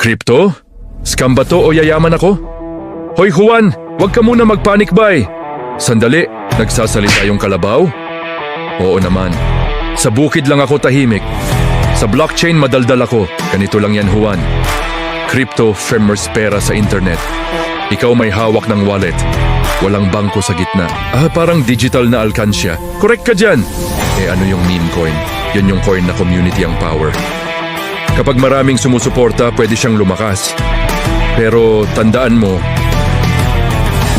Crypto? Scam ba to o yayaman ako? Hoy Juan, wag ka muna magpanik bay. Sandali, nagsasalita yung kalabaw? Oo naman. Sa bukid lang ako tahimik. Sa blockchain madaldal ako. Ganito lang yan Juan. Crypto firmers pera sa internet. Ikaw may hawak ng wallet. Walang bangko sa gitna. Parang digital na alkansya. Correct ka dyan. Ano yung meme coin? Yun yung coin na community ang power. Kapag maraming sumusuporta, pwede siyang lumakas. Pero tandaan mo,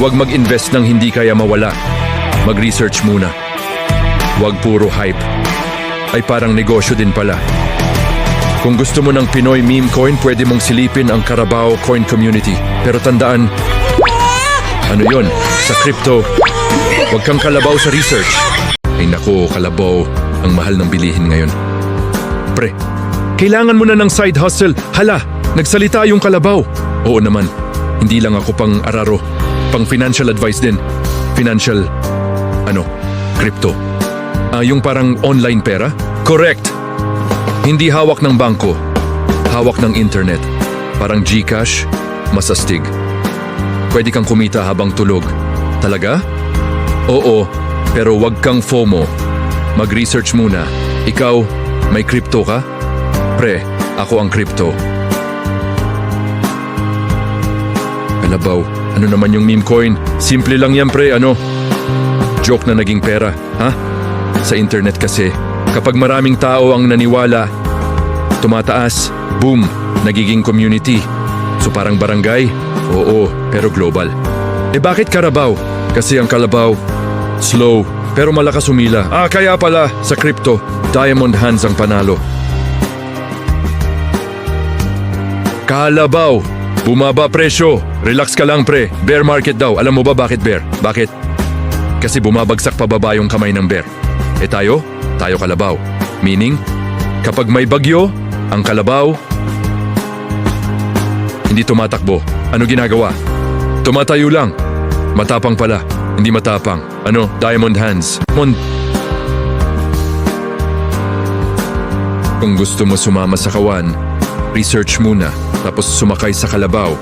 huwag mag-invest ng hindi kaya mawala. Mag-research muna. Huwag puro hype. Ay parang negosyo din pala. Kung gusto mo ng Pinoy meme coin, pwede mong silipin ang Carabao Coin Community. Pero tandaan, ano yun? Sa crypto, huwag kang kalabaw sa research. Ay naku, kalabaw, ang mahal ng bilihin ngayon. Pre, kailangan mo na ng side hustle. Hala, nagsalita yung kalabaw. Oo naman, hindi lang ako pang araro. Pang financial advice din. Financial, crypto. Yung parang online pera? Correct. Hindi hawak ng bangko. Hawak ng internet. Parang GCash, masastig. Pwede kang kumita habang tulog. Talaga? Oo, pero wag kang FOMO. Mag-research muna. Ikaw, may crypto ka? Pre, ako ang crypto. Kalabaw, ano naman yung meme coin? Simple lang yan pre, Joke na naging pera, ha? Sa internet kasi, kapag maraming tao ang naniwala, tumataas, boom, nagiging community. So parang barangay? Oo, pero global. Bakit Carabao? Kasi ang kalabaw, slow, pero malakas humila. Kaya pala, sa crypto, diamond hands ang panalo. Kalabaw, bumaba presyo. Relax ka lang pre, bear market daw. Alam mo ba bakit bear? Bakit? Kasi bumabagsak pababa yung kamay ng bear. Tayo kalabaw. Meaning, kapag may bagyo, ang kalabaw, hindi tumatakbo. Ano ginagawa? Tumatayo lang. Matapang pala. Hindi matapang. Diamond hands. Kung gusto mo sumama sa kawan, research muna, tapos sumakay sa kalabaw.